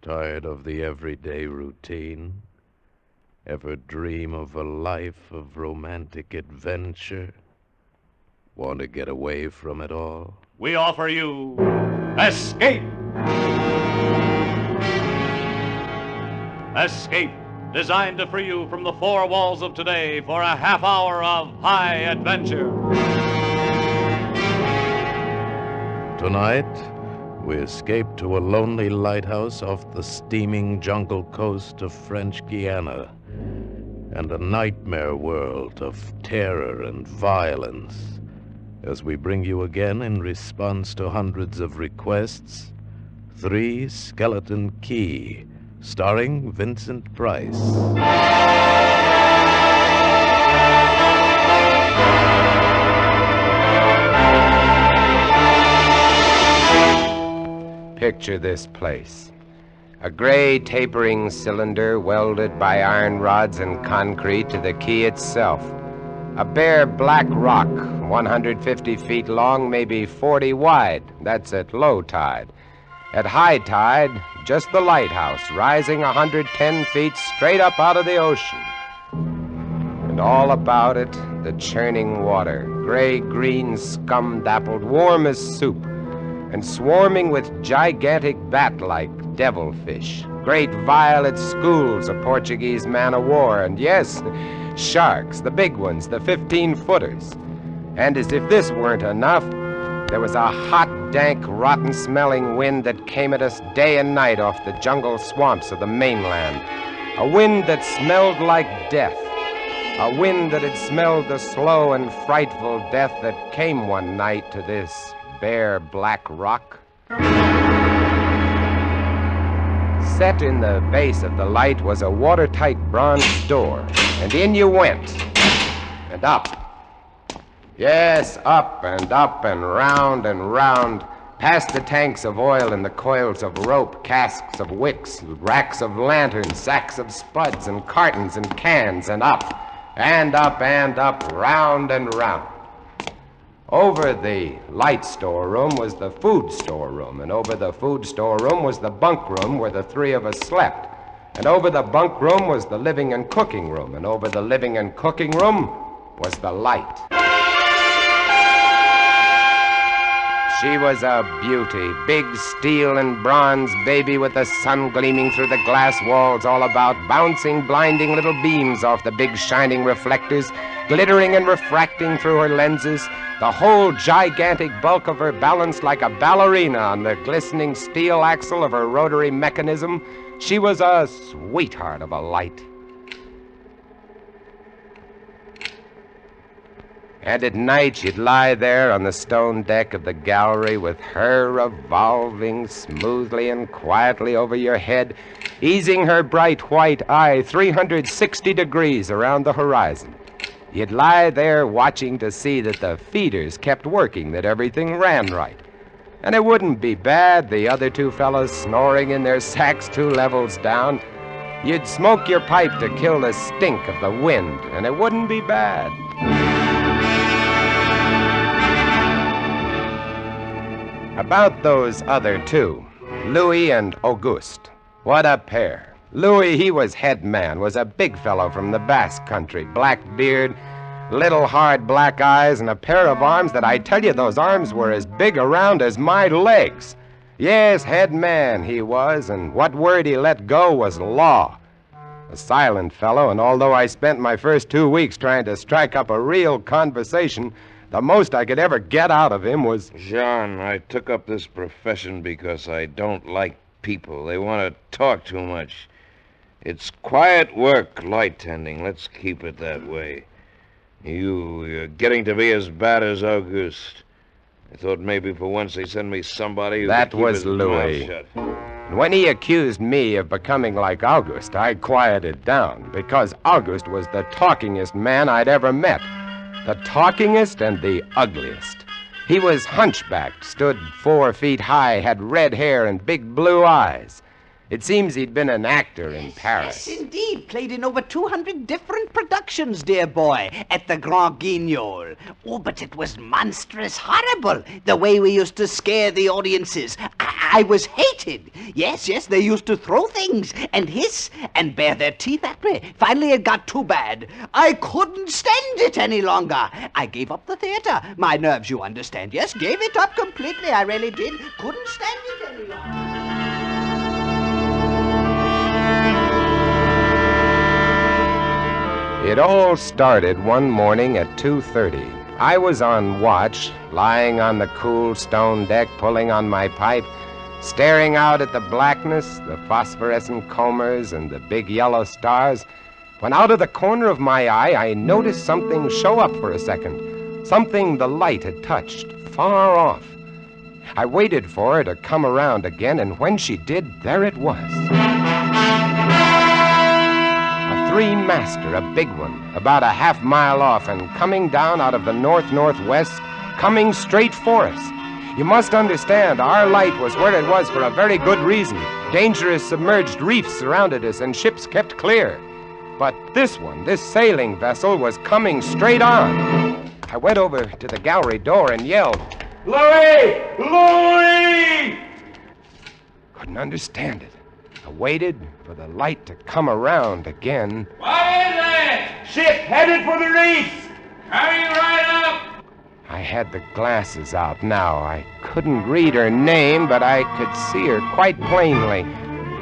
Tired of the everyday routine? Ever dream of a life of romantic adventure? Want to get away from it all? We offer you Escape! Escape, designed to free you from the four walls of today for a half hour of high adventure. Tonight, we escape to a lonely lighthouse off the steaming jungle coast of French Guiana and a nightmare world of terror and violence as we bring you again, in response to hundreds of requests, Three Skeleton Key, starring Vincent Price. Picture this place. A gray tapering cylinder welded by iron rods and concrete to the key itself. A bare black rock, 150 feet long, maybe 40 wide. That's at low tide. At high tide, just the lighthouse, rising 110 feet straight up out of the ocean. And all about it, the churning water, gray-green, scum-dappled, warm as soup, and swarming with gigantic bat-like devilfish, great violet schools of Portuguese man-o'-war, and yes, sharks, the big ones, the 15-footers. And as if this weren't enough, there was a hot, dank, rotten-smelling wind that came at us day and night off the jungle swamps of the mainland. A wind that smelled like death. A wind that had smelled the slow and frightful death that came one night to this bare black rock. Set in the base of the light was a watertight bronze door, and in you went, and up. Yes, up and round, past the tanks of oil and the coils of rope, casks of wicks, racks of lanterns, sacks of spuds and cartons and cans, and up, round and round. Over the light storeroom was the food storeroom, and over the food storeroom was the bunk room where the three of us slept. And over the bunk room was the living and cooking room, and over the living and cooking room was the light. She was a beauty, big steel and bronze baby with the sun gleaming through the glass walls all about, bouncing blinding little beams off the big shining reflectors, glittering and refracting through her lenses, the whole gigantic bulk of her balanced like a ballerina on the glistening steel axle of her rotary mechanism. She was a sweetheart of a light. And at night she'd lie there on the stone deck of the gallery with her revolving smoothly and quietly over your head, easing her bright white eye 360 degrees around the horizon. You'd lie there watching to see that the feeders kept working, that everything ran right. And it wouldn't be bad, the other two fellows snoring in their sacks 2 levels down. You'd smoke your pipe to kill the stink of the wind, and it wouldn't be bad. About those other two, Louis and Auguste. What a pair. Louis, he was head man, was a big fellow from the Basque country, black beard, little hard black eyes, and a pair of arms that I tell you, those arms were as big around as my legs. Yes, head man he was, and what word he let go was law. A silent fellow, and although I spent my first 2 weeks trying to strike up a real conversation, the most I could ever get out of him was... Jean, I took up this profession because I don't like people. They want to talk too much. It's quiet work, light tending. Let's keep it that way. You're getting to be as bad as Auguste. I thought maybe for once they'd send me somebody who That could keep was his Louis. mouth shut. And when he accused me of becoming like Auguste, I quieted down, because Auguste was the talkingest man I'd ever met. The talkingest and the ugliest. He was hunchbacked, stood 4 feet high, had red hair and big blue eyes. It seems he'd been an actor in Paris. Yes, indeed. Played in over 200 different productions, dear boy, at the Grand Guignol. Oh, but it was monstrous horrible, the way we used to scare the audiences. I was hated. Yes, they used to throw things and hiss and bare their teeth at me. Finally, it got too bad. I couldn't stand it any longer. I gave up the theater. My nerves, you understand. Yes, gave it up completely. I really did. Couldn't stand it any longer. It all started one morning at 2:30. I was on watch, lying on the cool stone deck, pulling on my pipe, staring out at the blackness, the phosphorescent combers, and the big yellow stars, when out of the corner of my eye, I noticed something show up for a second, something the light had touched, far off. I waited for her to come around again, and when she did, there it was. Three-master, a big one, about a half-mile off and coming down out of the north-northwest, coming straight for us. You must understand, our light was where it was for a very good reason. Dangerous submerged reefs surrounded us and ships kept clear. But this one, this sailing vessel, was coming straight on. I went over to the gallery door and yelled, "Louis! Louis!" Couldn't understand it. I waited for the light to come around again. What is it? Ship headed for the reefs! Coming right up! I had the glasses out now. I couldn't read her name, but I could see her quite plainly.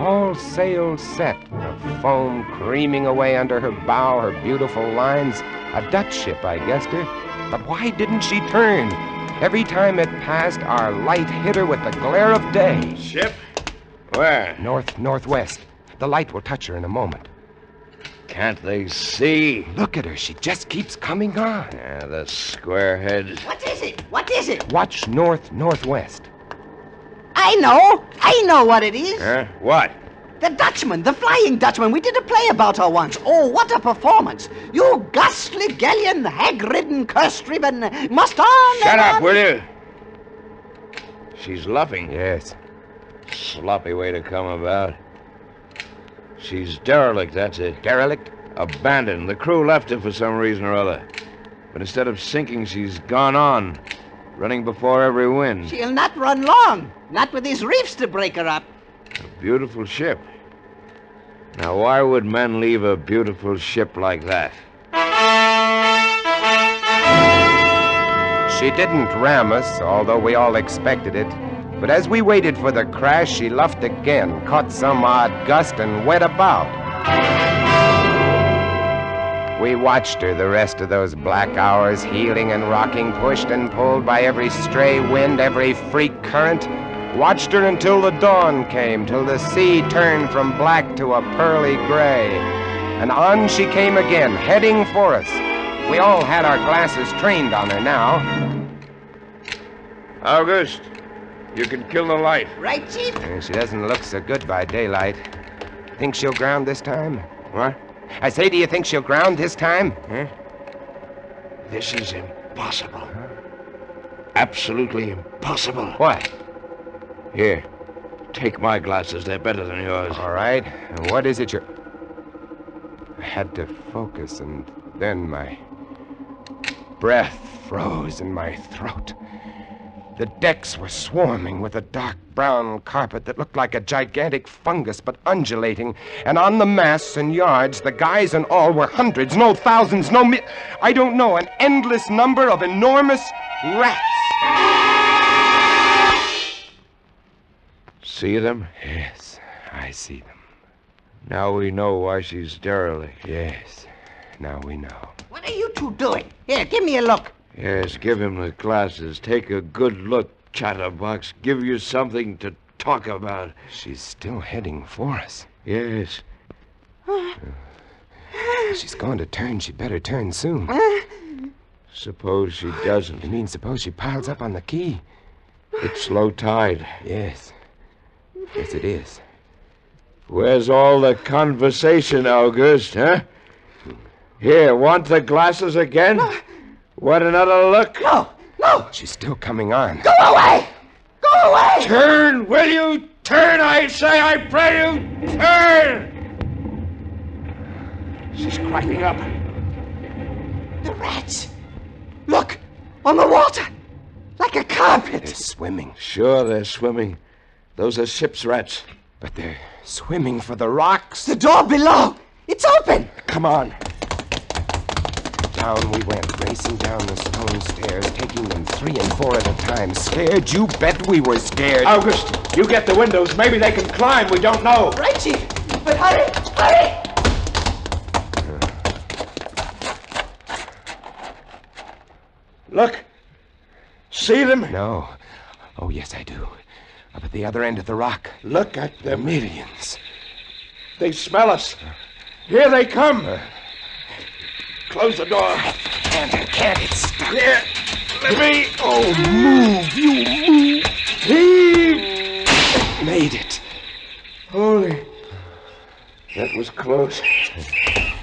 All sails set, the foam creaming away under her bow, her beautiful lines. A Dutch ship, I guessed her. But why didn't she turn? Every time it passed, our light hit her with the glare of day. Ship? Where? Northwest. The light will touch her in a moment. Can't they see? Look at her. She just keeps coming on. Yeah, the squarehead. What is it? What is it? Watch northwest. I know what it is. Huh? What? The Dutchman, the Flying Dutchman. We did a play about her once. Oh, what a performance. You ghastly galleon, hag-ridden, curse-driven, must on. Shut up, will you? She's luffing. Yes. Sloppy way to come about. She's derelict, that's it. Derelict? Abandoned. The crew left her for some reason or other. But instead of sinking, she's gone on, running before every wind. She'll not run long. Not with these reefs to break her up. A beautiful ship. Now, why would men leave a beautiful ship like that? She didn't ram us, although we all expected it. But as we waited for the crash, she luffed again, caught some odd gust, and went about. We watched her the rest of those black hours, heeling and rocking, pushed and pulled by every stray wind, every freak current. Watched her until the dawn came, till the sea turned from black to a pearly gray. And on she came again, heading for us. We all had our glasses trained on her now. August, you can kill the light. Right, Chief? She doesn't look so good by daylight. Think she'll ground this time? What? I say, do you think she'll ground this time? Huh? This is impossible. Absolutely impossible. What? Here, take my glasses. They're better than yours. All right. And what is it you're... I had to focus, and then my breath froze in my throat. The decks were swarming with a dark brown carpet that looked like a gigantic fungus, but undulating. And on the masts and yards, the guys and all were hundreds, no thousands, I don't know, an endless number of enormous rats. See them? Yes, I see them. Now we know why she's derelict. Yes, now we know. What are you two doing? Here, give me a look. Yes, give him the glasses. Take a good look, chatterbox. Give you something to talk about. She's still heading for us. Yes. She's going to turn. She better turn soon. Suppose she doesn't. You mean suppose she piles up on the quay? It's low tide. Yes. Yes, it is. Where's all the conversation, August, huh? Here, want the glasses again? Want another look? No. She's still coming on. Go away! Go away! Turn, will you? Turn, I say, I pray you, turn! She's climbing up. The rats! Look! On the water! Like a carpet! They're swimming. Sure, they're swimming. Those are ship's rats. But they're swimming for the rocks. The door below! It's open! Come on. Down we went, racing down the stone stairs, taking them 3 and 4 at a time. Scared? You bet we were scared. August, you get the windows. Maybe they can climb. We don't know. Right, Chief! But hurry! Hurry! Look. See them? No. Oh, yes, I do. Up at the other end of the rock. Look at them. Millions. They smell us. Here they come. Close the door. Can't. It's stuck. Here. Let me. Oh, move. You move. Heave. Made it. Holy. That was close.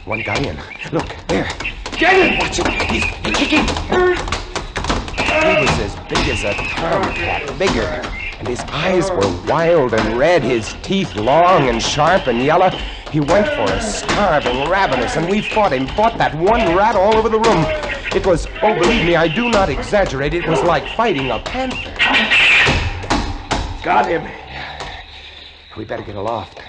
One guy in. Look, there. Get him! Watch it. He's kicking. He was as big as a tomcat, bigger. And his eyes were wild and red, his teeth long and sharp and yellow. He went for us, starving, ravenous, and we fought him, fought that one rat all over the room. It was, oh, believe me, I do not exaggerate, it was like fighting a panther. Got him. We better get aloft.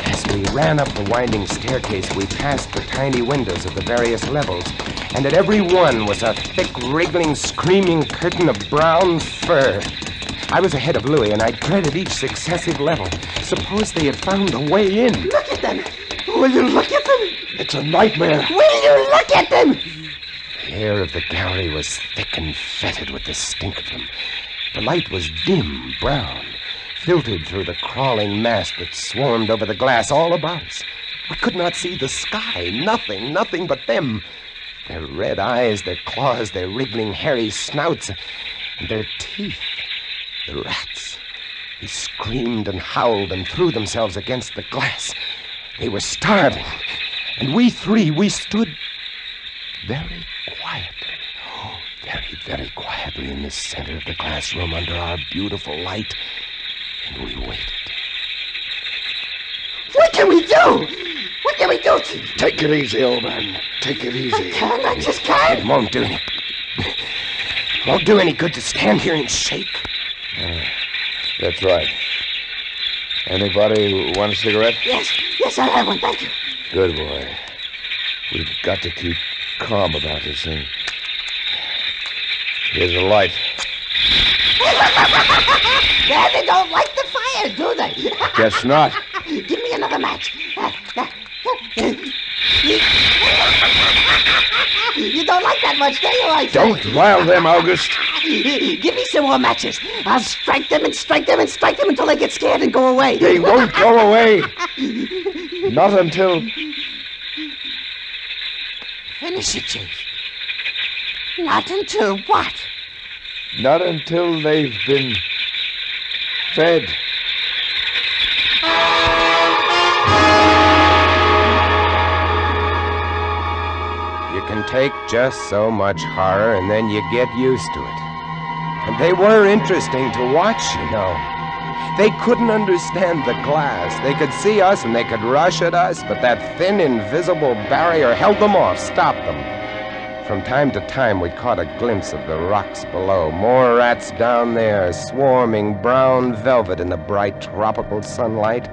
As we ran up the winding staircase, we passed the tiny windows of the various levels, and at every one was a thick, wriggling, screaming curtain of brown fur. I was ahead of Louis, and I dreaded each successive level. Suppose they had found a way in. Look at them! Will you look at them? It's a nightmare. Will you look at them? The air of the gallery was thick and fetid with the stink of them. The light was dim, brown, filtered through the crawling mass that swarmed over the glass all about us. We could not see the sky. Nothing but them. Their red eyes, their claws, their wriggling, hairy snouts, and their teeth. The rats. They screamed and howled and threw themselves against the glass. They were starving. And we three, we stood very quietly. Oh, very quietly in the center of the classroom under our beautiful light. And we waited. What can we do? What can we do, Chief? Take it easy, old man. Take it easy. I just can't. It won't do any. Won't do any good to stand here and shake. That's right. Anybody want a cigarette? Yes, I'll have one, thank you. Good boy. We've got to keep calm about this thing. Here's a light. They don't like the fire, do they? Guess not. Give me another match. You don't like that much, do you? I say? Don't rile them, August. Give me some more matches. I'll strike them and strike them and strike them until they get scared and go away. They won't go away. Not until... Finish it, Chief. Not until what? Not until they've been fed. You can take just so much horror and then you get used to it. And they were interesting to watch, you know. They couldn't understand the glass. They could see us and they could rush at us, but that thin, invisible barrier held them off, stopped them. From time to time, we caught a glimpse of the rocks below. More rats down there, swarming brown velvet in the bright tropical sunlight.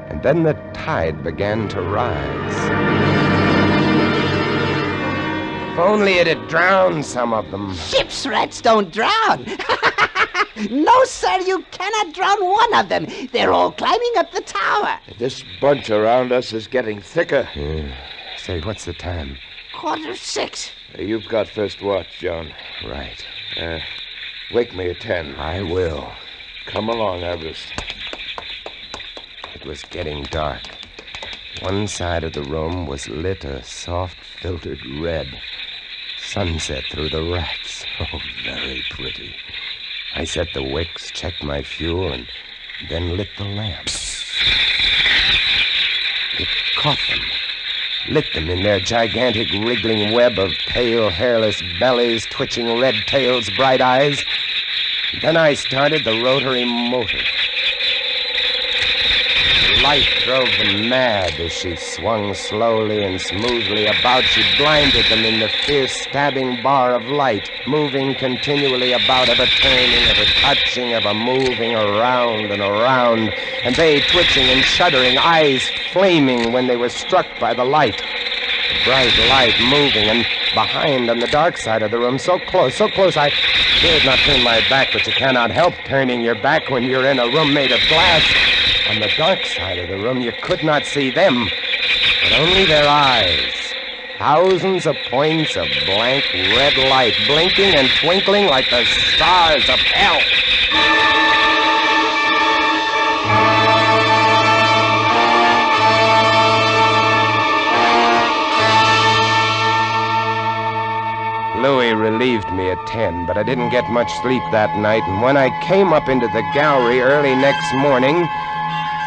And then the tide began to rise. If only it had drowned some of them. Ship's rats don't drown. No, sir, you cannot drown one of them. They're all climbing up the tower. This bunch around us is getting thicker. Say, what's the time? 6:15. You've got first watch, John. Right. Wake me at 10. I will. Come along, August. It was getting dark. One side of the room was lit a soft, filtered red. Sunset through the rats. Oh, very pretty. I set the wicks, checked my fuel, and then lit the lamps. It caught them. lit them in their gigantic wriggling web of pale, hairless bellies, twitching red tails, bright eyes. Then I started the rotary motor. The light drove them mad as she swung slowly and smoothly about. She blinded them in the fierce stabbing bar of light, moving continually about, ever turning, ever touching, ever moving around and around, and they twitching and shuddering, eyes flaming when they were struck by the light. The bright light moving, and behind on the dark side of the room, so close, I dared not turn my back, but you cannot help turning your back when you're in a room made of glass. On the dark side of the room, you could not see them, but only their eyes. Thousands of points of blank red light, blinking and twinkling like the stars of hell. Louis relieved me at 10, but I didn't get much sleep that night, and when I came up into the gallery early next morning,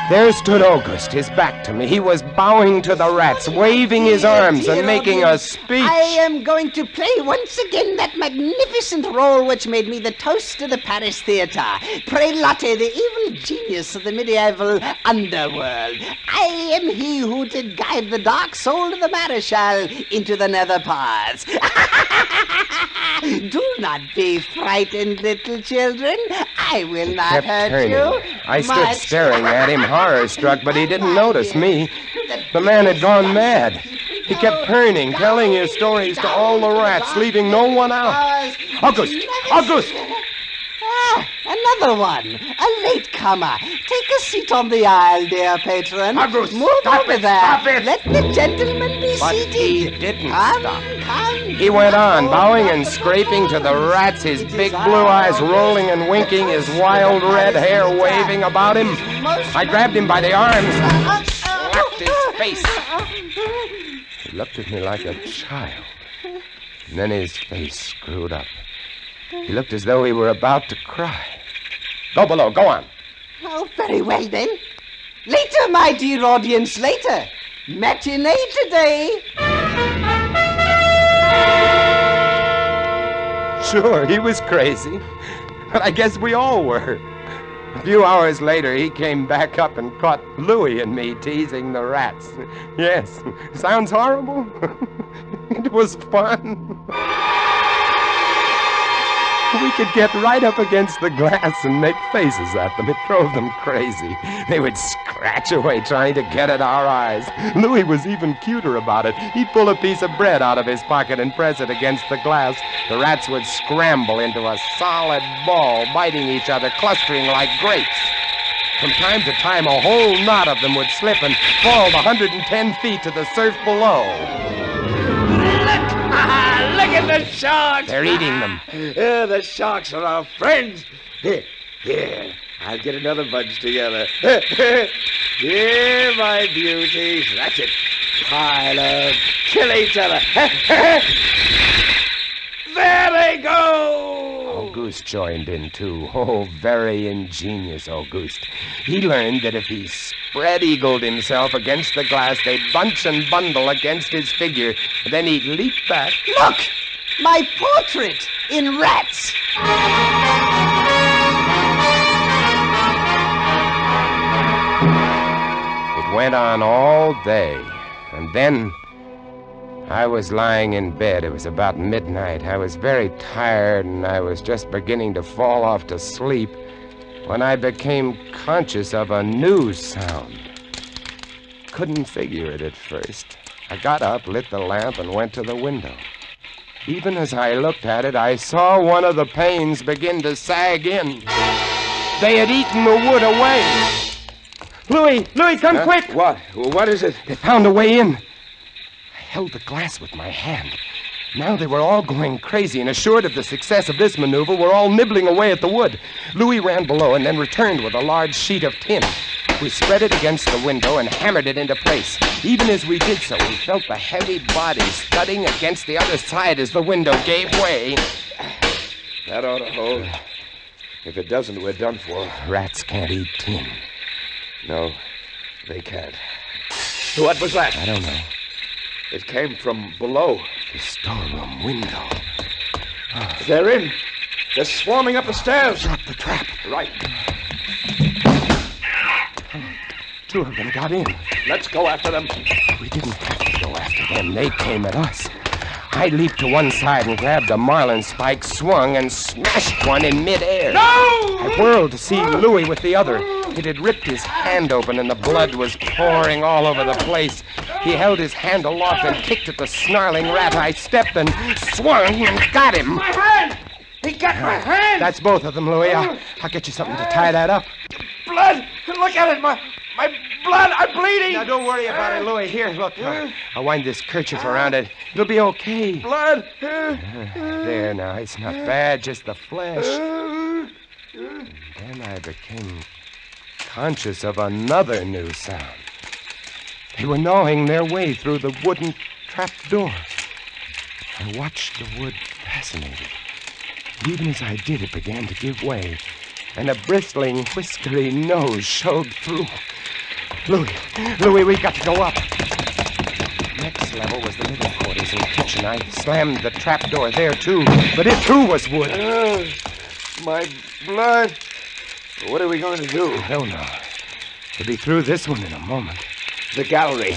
there stood August, his back to me. He was bowing to the rats, waving his arms and making a speech. I am going to play once again that magnificent role which made me the toast of the Paris Theatre. Prelate, the evil genius of the medieval underworld. I am he who did guide the dark soul of the Maréchal into the nether paths. Do not be frightened, little children. I will not hurt you. I stood staring at him, horror-struck, but he didn't notice me. The man had gone mad. He kept turning, telling his stories to all the rats, leaving no one out. August! August! Ah, another one. A latecomer. Take a seat on the aisle, dear patron. August, move stop over it, there. stop it. Let the gentleman be But seated. he didn't Come, stop. Come. He went on, bowing and scraping to the rats, his big blue eyes rolling and winking, his wild red hair waving about him. I grabbed him by the arms and slapped his face. He looked at me like a child, and then his face screwed up. He looked as though he were about to cry. Go below, go on. Oh, very well then. Later, my dear audience, later. Matinee today. Sure, he was crazy, but I guess we all were. A few hours later, he came back up and caught Louis and me teasing the rats. Yes, sounds horrible. It was fun. We could get right up against the glass and make faces at them. It drove them crazy. They would scratch away trying to get at our eyes. Louis was even cuter about it. He'd pull a piece of bread out of his pocket and press it against the glass. The rats would scramble into a solid ball, biting each other, clustering like grapes. From time to time, a whole knot of them would slip and fall 110 feet to the surf below. Look at the sharks! They're eating them. The sharks are our friends. Here, I'll get another bunch together. Here, my beauties. That's it. Pile up. Kill each other. There they go! Auguste joined in, too. Oh, very ingenious Auguste. He learned that if he spread-eagled himself against the glass, they'd bunch and bundle against his figure. Then he'd leap back. Look! My portrait in rats. It went on all day, and then I was lying in bed. It was about midnight. I was very tired, and I was just beginning to fall off to sleep when I became conscious of a new sound. Couldn't figure it at first. I got up, lit the lamp, and went to the window. Even as I looked at it, I saw one of the panes begin to sag in. They had eaten the wood away. Louis, come quick! What? What is it? They found a way in. I held the glass with my hand. Now they were all going crazy, and assured of the success of this maneuver, were all nibbling away at the wood. Louis ran below and then returned with a large sheet of tin. We spread it against the window and hammered it into place. Even as we did so, we felt the heavy bodies thudding against the other side as the window gave way. That ought to hold. If it doesn't, we're done for. Rats can't eat tin. No, they can't. What was that? I don't know. It came from below. The storeroom window. They're in. They're swarming up the stairs. Drop the trap. Right. 2 of them got in. Let's go after them. We didn't have to go after them. They came at us. I leaped to one side and grabbed a marlin spike, swung, and smashed one in midair. No! I whirled to see Louis with the other. It had ripped his hand open, and the blood was pouring all over the place. He held his hand aloft and kicked at the snarling rat. I stepped and swung and got him. My hand! He got my hand! That's both of them, Louis. I'll get you something to tie that up. Blood! Look at it! My blood! I'm bleeding! Now, don't worry about it, Louis. Here, look. I'll wind this kerchief around it. It'll be okay. Blood! There, now. It's not bad, just the flesh. And then I became conscious of another new sound. They were gnawing their way through the wooden trap door. I watched the wood fascinated. Even as I did, it began to give way, and a bristling, whiskery nose showed through. Louis, we've got to go up. Next level was the middle quarters and kitchen. I slammed the trap door there, too, but it, too, was wood. My blood. What are we going to do? I don't know. We'll be through this one in a moment. The gallery.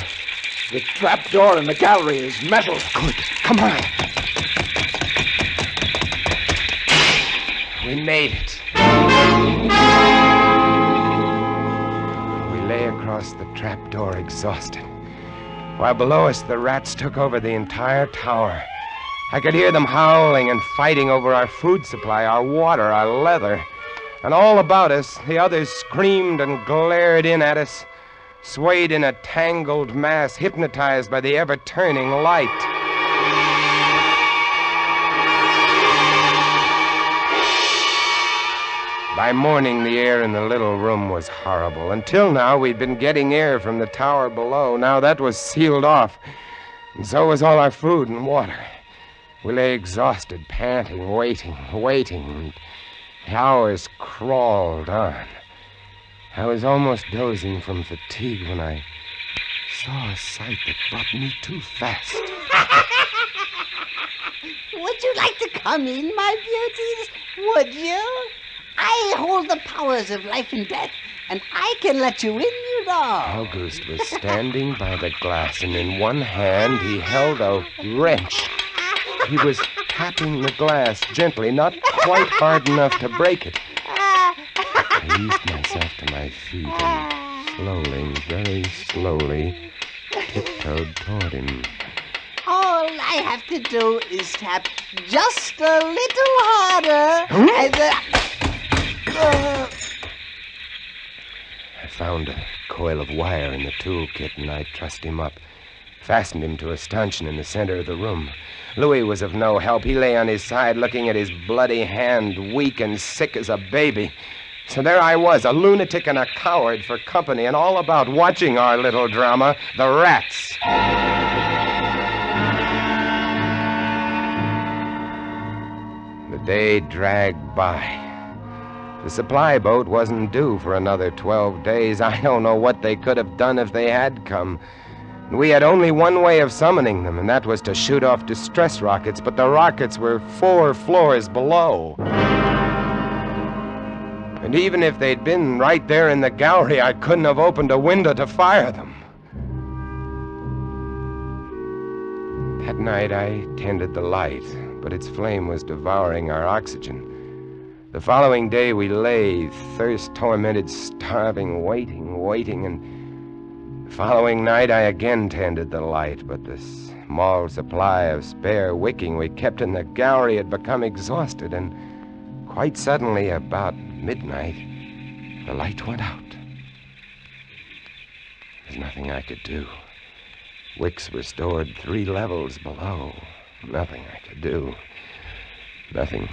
The trap door in the gallery is metal. Good. Come on. We made it. We lay across the trapdoor exhausted, while below us the rats took over the entire tower. I could hear them howling and fighting over our food supply, our water, our leather. And all about us, the others screamed and glared in at us, swayed in a tangled mass, hypnotized by the ever-turning light. By morning, the air in the little room was horrible. Until now, we'd been getting air from the tower below. Now that was sealed off, and so was all our food and water. We lay exhausted, panting, waiting. And the hours crawled on. I was almost dozing from fatigue when I saw a sight that brought me too fast. Would you like to come in, my beauties? Would you? I hold the powers of life and death, and I can let you in, you know. August was standing by the glass, and in one hand he held a wrench. He was tapping the glass gently, not quite hard enough to break it. I eased myself to my feet and slowly, very slowly, tiptoed toward him. All I have to do is tap just a little harder, and I found a coil of wire in the toolkit, and I trussed him up, fastened him to a stanchion in the center of the room. Louis was of no help. He lay on his side, looking at his bloody hand, weak and sick as a baby. So there I was, a lunatic and a coward for company, and all about watching our little drama, the rats. The day dragged by. The supply boat wasn't due for another 12 days. I don't know what they could have done if they had come. We had only one way of summoning them, and that was to shoot off distress rockets, but the rockets were 4 floors below. And even if they'd been right there in the gallery, I couldn't have opened a window to fire them. That night, I tended the light, but its flame was devouring our oxygen. The following day, we lay, thirst-tormented, starving, waiting, and the following night, I again tended the light, but the small supply of spare wicking we kept in the gallery had become exhausted, and quite suddenly, about midnight, the light went out. There's nothing I could do. Wicks were stored 3 levels below. Nothing I could do. Nothing.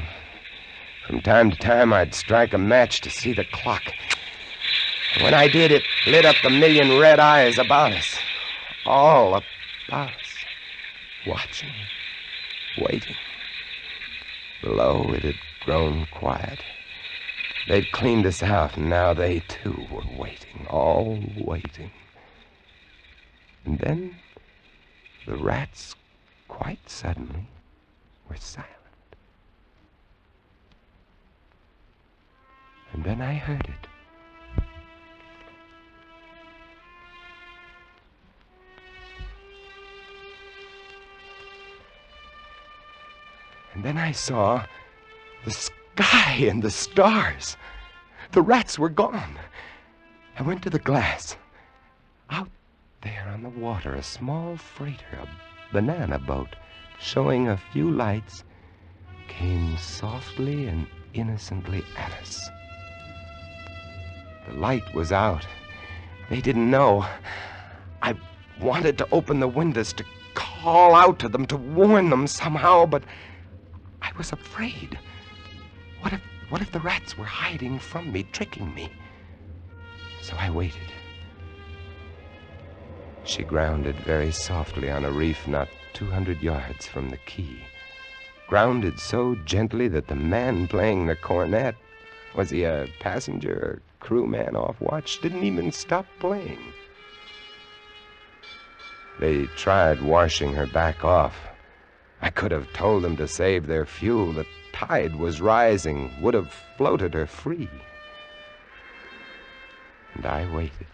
From time to time, I'd strike a match to see the clock. When I did, it lit up the million red eyes about us. All about us. Watching. Waiting. Below, it had grown quiet. They'd cleaned us out, and now they, too, were waiting. All waiting. And then The rats, quite suddenly, were silent. And then I heard it. And then I saw the sky and the stars. The rats were gone. I went to the glass. Out there on the water, a small freighter, a banana boat, showing a few lights, came softly and innocently at us. The light was out. They didn't know. I wanted to open the windows to call out to them, to warn them somehow, but I was afraid. What if the rats were hiding from me, tricking me? So I waited. She grounded very softly on a reef not 200 yards from the quay. Grounded so gently that the man playing the cornet, was he a passenger or crewman off watch, didn't even stop playing. They tried washing her back off. I could have told them to save their fuel. The tide was rising, would have floated her free. And I waited.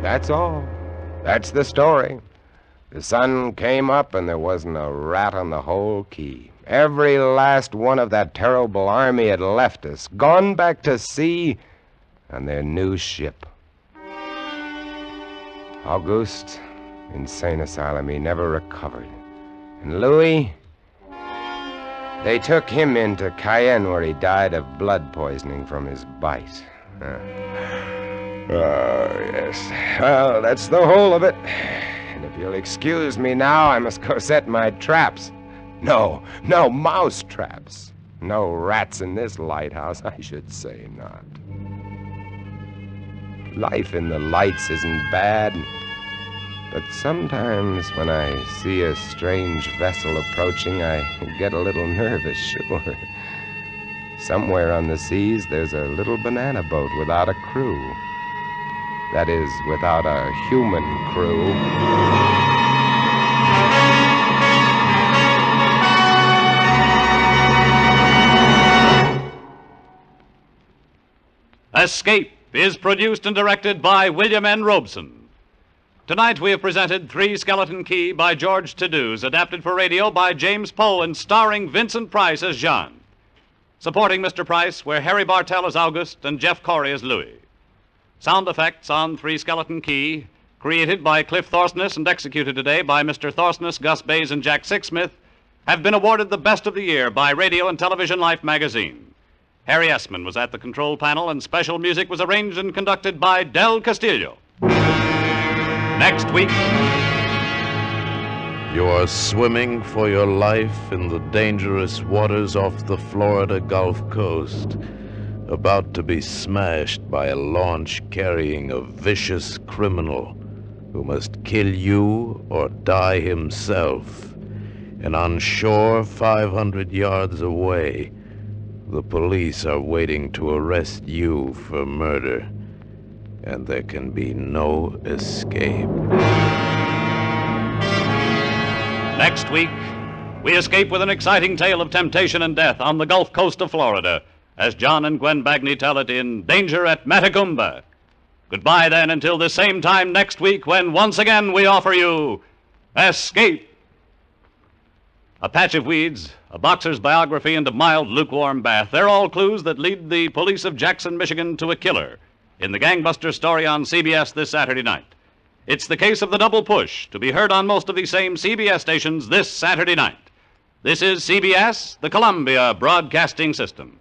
That's all. That's the story. The sun came up and there wasn't a rat on the whole quay. Every last one of that terrible army had left us, gone back to sea on their new ship. Auguste, insane asylum, he never recovered. And Louis, they took him into Cayenne where he died of blood poisoning from his bite. Oh, yes. Well, that's the whole of it. And if you'll excuse me now, I must go set my traps. No mouse traps. No rats in this lighthouse, I should say not. Life in the lights isn't bad, but sometimes when I see a strange vessel approaching, I get a little nervous, sure. Somewhere on the seas, there's a little banana boat without a crew. That is, without a human crew. Escape is produced and directed by William N. Robeson. Tonight we have presented Three Skeleton Key by George Tadouse, adapted for radio by James Poe and starring Vincent Price as Jean. Supporting Mr. Price were Harry Bartell as August and Jeff Corey as Louis. Sound effects on Three Skeleton Key, created by Cliff Thorsness and executed today by Mr. Thorsness, Gus Bays, and Jack Sixsmith, have been awarded the Best of the Year by Radio and Television Life magazine. Harry Essman was at the control panel, and special music was arranged and conducted by Del Castillo. Next week, you are swimming for your life in the dangerous waters off the Florida Gulf Coast, about to be smashed by a launch carrying a vicious criminal who must kill you or die himself. And on shore 500 yards away, the police are waiting to arrest you for murder, and there can be no escape. Next week, we escape with an exciting tale of temptation and death on the Gulf Coast of Florida, as John and Gwen Bagni tell it in Danger at Matagumba. Goodbye, then, until the same time next week, when once again we offer you Escape. A patch of weeds, a boxer's biography, and a mild, lukewarm bath. They're all clues that lead the police of Jackson, Michigan to a killer in the gangbuster story on CBS this Saturday night. It's the case of the Double Push, to be heard on most of these same CBS stations this Saturday night. This is CBS, the Columbia Broadcasting System.